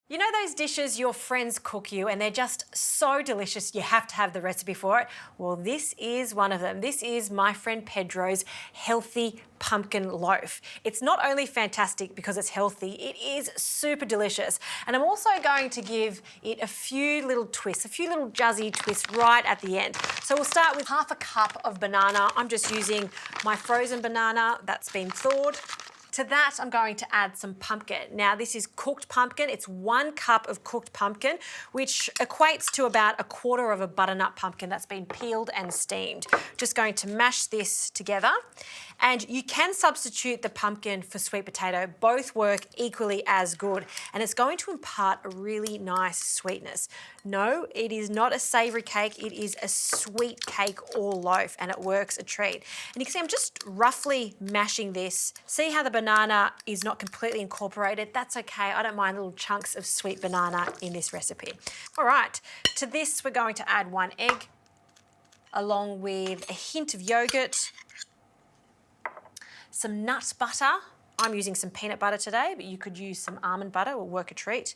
You know those dishes your friends cook you and they're just so delicious you have to have the recipe for it? Well, this is one of them. This is my friend Pedro's healthy pumpkin loaf. It's not only fantastic because it's healthy, it is super delicious. And I'm also going to give it a few little twists, a few little jazzy twists right at the end. So we'll start with half a cup of banana. I'm just using my frozen banana that's been thawed. To that, I'm going to add some pumpkin. Now, this is cooked pumpkin. It's 1 cup of cooked pumpkin, which equates to about 1/4 of a butternut pumpkin that's been peeled and steamed. Just going to mash this together. And you can substitute the pumpkin for sweet potato. Both work equally as good. And it's going to impart a really nice sweetness. No, it is not a savoury cake. It is a sweet cake or loaf, and it works a treat. And you can see I'm just roughly mashing this. See how the banana is not completely incorporated? That's okay. I don't mind little chunks of sweet banana in this recipe. All right, to this we're going to add 1 egg along with a hint of yoghurt, some nut butter. I'm using some peanut butter today, but you could use some almond butter, will work a treat.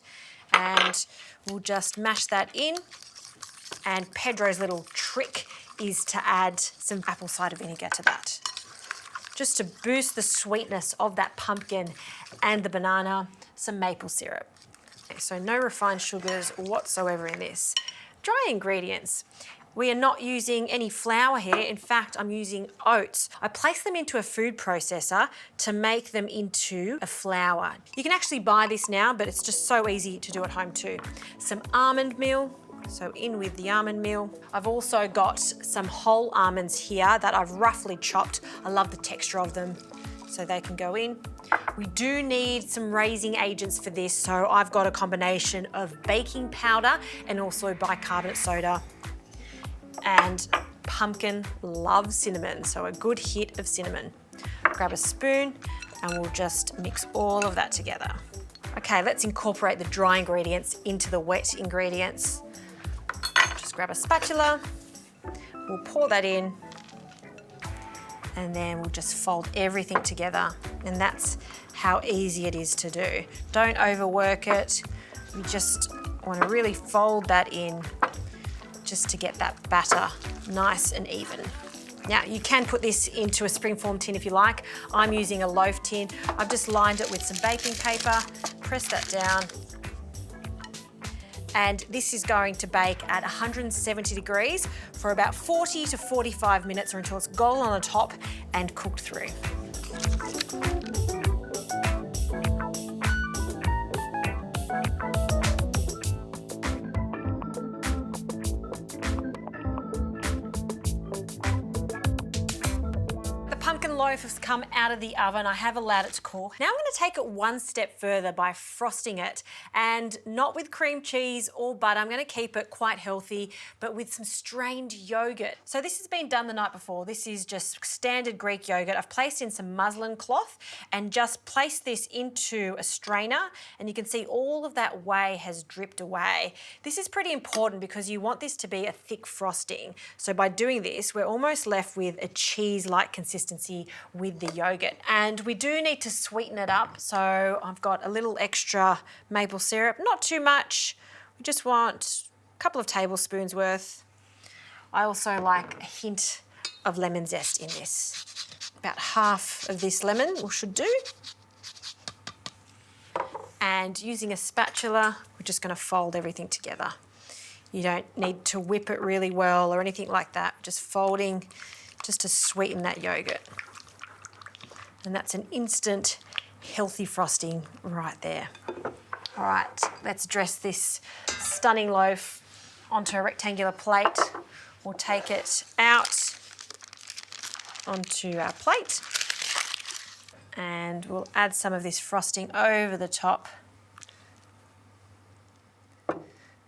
And we'll just mash that in. And Pedro's little trick is to add some apple cider vinegar to that, just to boost the sweetness of that pumpkin and the banana, some maple syrup. Okay, so no refined sugars whatsoever in this. Dry ingredients. We are not using any flour here. In fact, I'm using oats. I place them into a food processor to make them into a flour. You can actually buy this now, but it's just so easy to do at home too. Some almond meal. So in with the almond meal. I've also got some whole almonds here that I've roughly chopped. I love the texture of them, so they can go in. We do need some raising agents for this, so I've got a combination of baking powder and also bicarbonate soda. And pumpkin loves cinnamon, so a good hit of cinnamon. Grab a spoon and we'll just mix all of that together. Okay, let's incorporate the dry ingredients into the wet ingredients. Just grab a spatula, we'll pour that in, and then we'll just fold everything together. And that's how easy it is to do. Don't overwork it. You just want to really fold that in just to get that batter nice and even. Now, you can put this into a springform tin if you like. I'm using a loaf tin. I've just lined it with some baking paper, press that down, and this is going to bake at 170 degrees for about 40 to 45 minutes or until it's golden on the top and cooked through. Pumpkin loaf has come out of the oven. I have allowed it to cool. Now I'm going to take it 1 step further by frosting it, and not with cream cheese or butter. I'm going to keep it quite healthy, but with some strained yogurt. So this has been done the night before. This is just standard Greek yogurt. I've placed in some muslin cloth and just placed this into a strainer, and you can see all of that whey has dripped away. This is pretty important because you want this to be a thick frosting. So by doing this, we're almost left with a cheese-like consistency with the yogurt. And we do need to sweeten it up, so I've got a little extra maple syrup, not too much. We just want a couple of tablespoons worth. I also like a hint of lemon zest in this. About half of this lemon should do. And using a spatula, we're just going to fold everything together. You don't need to whip it really well or anything like that. Just folding just to sweeten that yogurt. And that's an instant healthy frosting right there. All right, let's dress this stunning loaf onto a rectangular plate. We'll take it out onto our plate and we'll add some of this frosting over the top.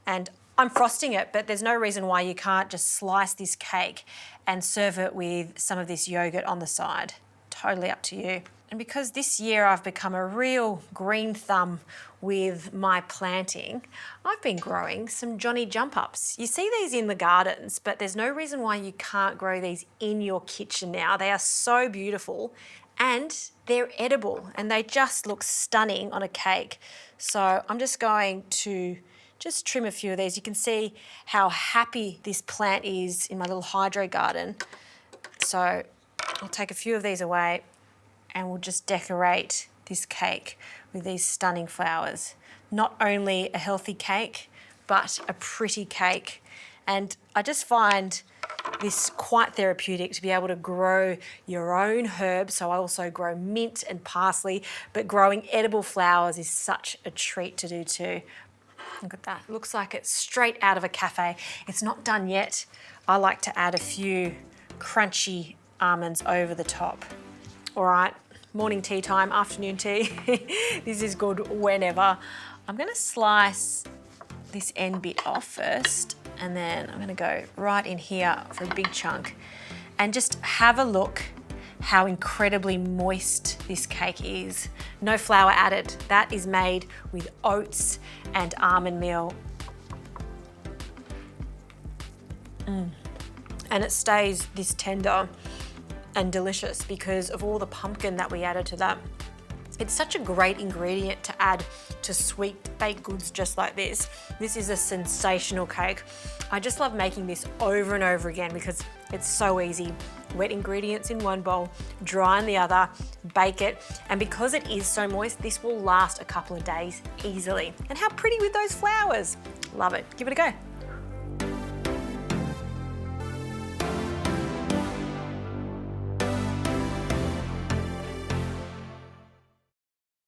And I'm frosting it, but there's no reason why you can't just slice this cake and serve it with some of this yogurt on the side. Totally up to you. And because this year I've become a real green thumb with my planting, I've been growing some Johnny jump ups. You see these in the gardens, but there's no reason why you can't grow these in your kitchen now. They are so beautiful and they're edible and they just look stunning on a cake. So I'm just going to just trim a few of these. You can see how happy this plant is in my little hydro garden. So I'll take a few of these away and we'll just decorate this cake with these stunning flowers. Not only a healthy cake, but a pretty cake. And I just find this quite therapeutic to be able to grow your own herbs. So I also grow mint and parsley, but growing edible flowers is such a treat to do too. Look at that, looks like it's straight out of a cafe. It's not done yet. I like to add a few crunchy almonds over the top. All right, morning tea time, afternoon tea. This is good whenever. I'm gonna slice this end bit off first, and then I'm gonna go right in here for a big chunk and just have a look how incredibly moist this cake is. No flour added. That is made with oats and almond meal. And it stays this tender and delicious because of all the pumpkin that we added to that. It's such a great ingredient to add to sweet baked goods just like this. This is a sensational cake. I just love making this over and over again because it's so easy. Wet ingredients in one bowl, dry in the other, bake it, and because it is so moist, this will last a couple of days easily. And how pretty with those flowers. Love it. Give it a go.